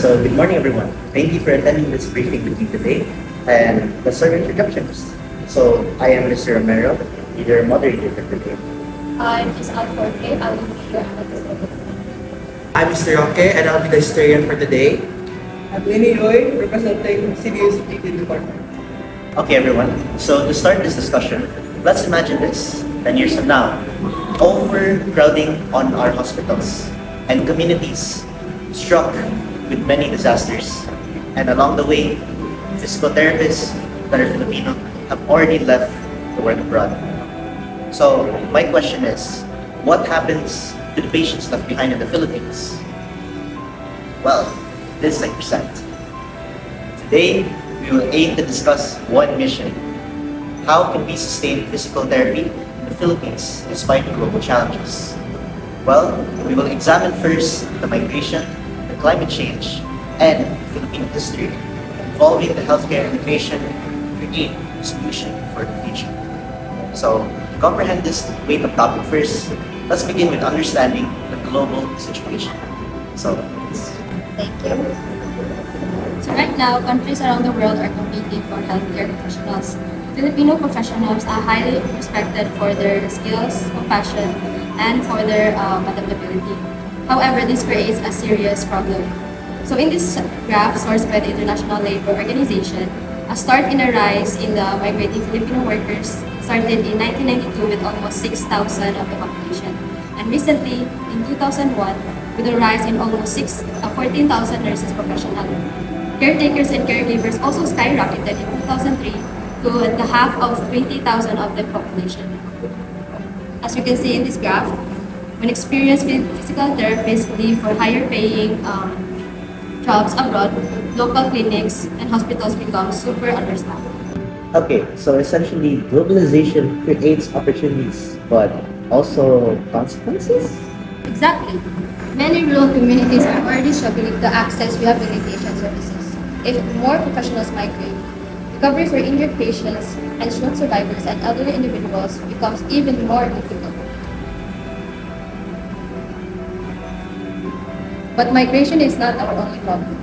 So good morning, everyone. Thank you for attending this briefing with me today. And let's start with introductions. So I am Mr. Romero, your moderator for today. I'm Ms. Alforte. I will be your analyst. I'm Mr. Roque and I'll be the historian for today. I'm Lenny Roy, representing CBU's Legal Department. Okay, everyone. So to start this discussion, let's imagine this 10 years from now. Overcrowding on our hospitals and communities struck with many disasters. And along the way, physical therapists that are Filipino have already left to work abroad. So my question is, what happens to the patients left behind in the Philippines? Well, this is I present. Today, we will aim to discuss one mission. How can we sustain physical therapy in the Philippines despite the global challenges? Well, we will examine first the migration, the climate change, and Philippine history involving the healthcare innovation to create a solution for the future. So, to comprehend this weight of topic first, let's begin with understanding the global situation. So, Thank you. So right now, countries around the world are competing for healthcare professionals. Filipino professionals are highly respected for their skills, compassion, and for their adaptability. However, this creates a serious problem. So in this graph, sourced by the International Labour Organization, a start in a rise in the migrating Filipino workers started in 1992 with almost 6,000 of the population. And recently, in 2001, with a rise in almost 14,000 nurses professional. Caretakers and caregivers also skyrocketed in 2003 to the half of 20,000 of the population. As you can see in this graph, when experienced physical therapists leave for higher paying jobs abroad, local clinics and hospitals become super understaffed. okay, so essentially, globalization creates opportunities, but also consequences? Exactly. Many rural communities are already struggling to access rehabilitation services. If more professionals migrate, recovery for injured patients and stroke survivors and elderly individuals becomes even more difficult. But migration is not our only problem.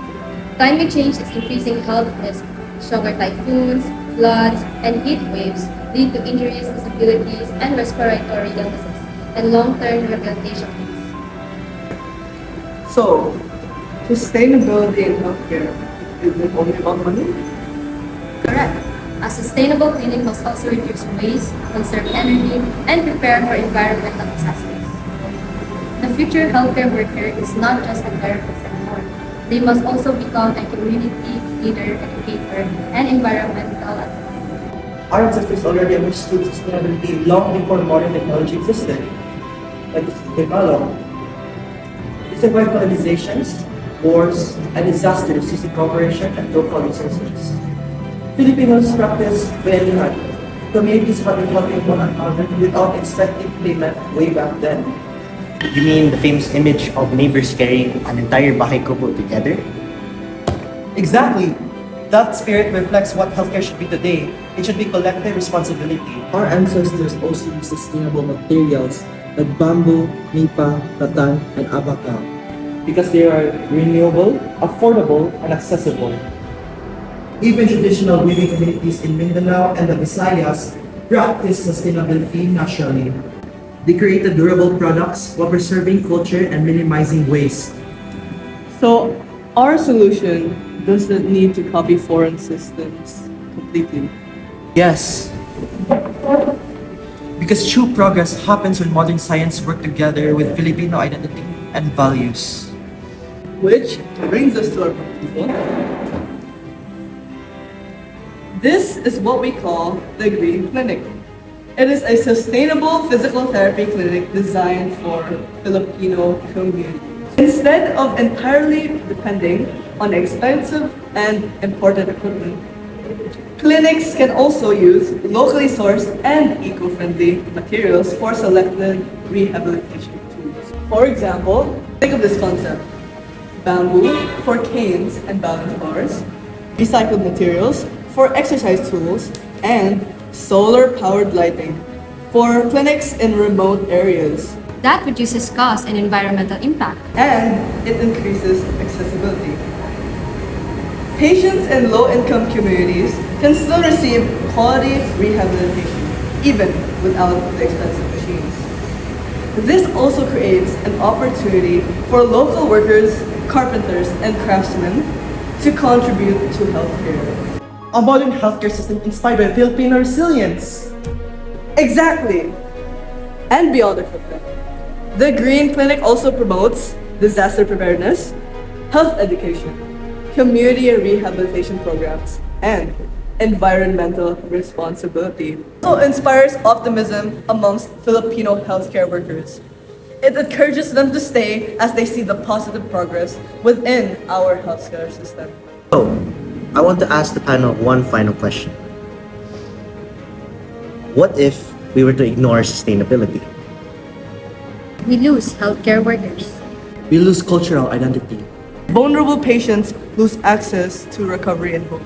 Climate change is increasing health risks. Stronger typhoons, floods, and heat waves lead to injuries, disabilities, and respiratory illnesses, and long-term rehabilitation needs. So, sustainability in healthcare isn't only about money. Correct. A sustainable clinic must also reduce waste, conserve energy, and prepare for environmental disasters. The future healthcare worker is not just a therapist anymore. They must also become a community leader, educator, and environmental advocate. Our ancestors already understood sustainability long before modern technology existed. Like developed, it survived colonizations, wars, and disasters using cooperation and local resources. Filipinos practice bayanihan. Communities have been helping one another without expecting payment way back then. You mean the famous image of neighbors carrying an entire bahay kubo together? Exactly. That spirit reflects what healthcare should be today. It should be collective responsibility. Our ancestors also used sustainable materials like bamboo, nipa, rattan, and abaca. Because they are renewable, affordable, and accessible. Even traditional weaving communities in Mindanao and the Visayas practice sustainability naturally. They created durable products while preserving culture and minimizing waste. So, our solution doesn't need to copy foreign systems completely. Yes. Because true progress happens when modern science work together with Filipino identity and values. Which brings us to our proposal. This is what we call the Green Clinic. It is a sustainable physical therapy clinic designed for Filipino communities. Instead of entirely depending on expensive and imported equipment, clinics can also use locally sourced and eco-friendly materials for selected rehabilitation tools. For example, think of this concept: bamboo for canes and balance bars, recycled materials for exercise tools, and solar-powered lighting for clinics in remote areas. That reduces cost and environmental impact. And it increases accessibility. Patients in low-income communities can still receive quality rehabilitation, even without the expensive machines. This also creates an opportunity for local workers, carpenters, and craftsmen to contribute to healthcare. A modern healthcare system inspired by Filipino resilience. Exactly! And beyond equipment. The Green Clinic also promotes disaster preparedness, health education, community rehabilitation programs, and environmental responsibility. It also inspires optimism amongst Filipino healthcare workers. It encourages them to stay as they see the positive progress within our healthcare system. So, I want to ask the panel one final question. What if we were to ignore sustainability? We lose healthcare workers. We lose cultural identity. Vulnerable patients lose access to recovery and hope.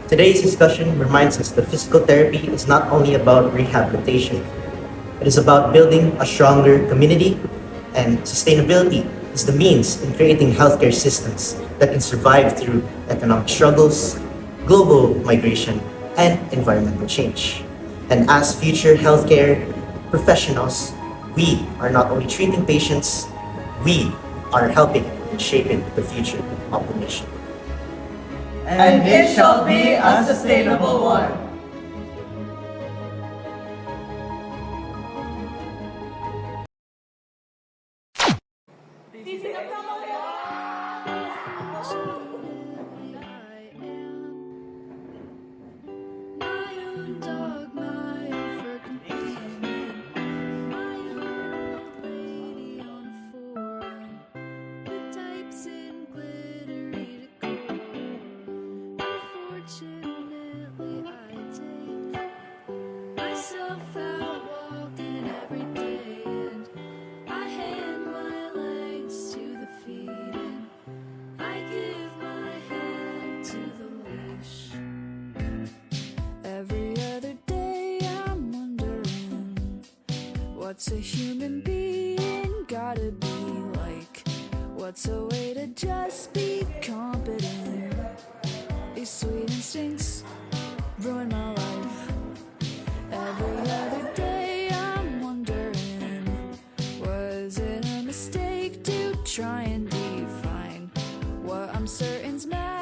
Today's discussion reminds us that physical therapy is not only about rehabilitation. It is about building a stronger community, and sustainability is the means in creating healthcare systems that can survive through economic struggles, global migration, and environmental change. And as future healthcare professionals, we are not only treating patients, we are helping and shaping the future of the nation. And it shall be a sustainable one. What's a human being gotta be like? What's a way to just be competent? These sweet instincts ruin my life. Every other day I'm wondering, was it a mistake to try and define what I'm certain's matter?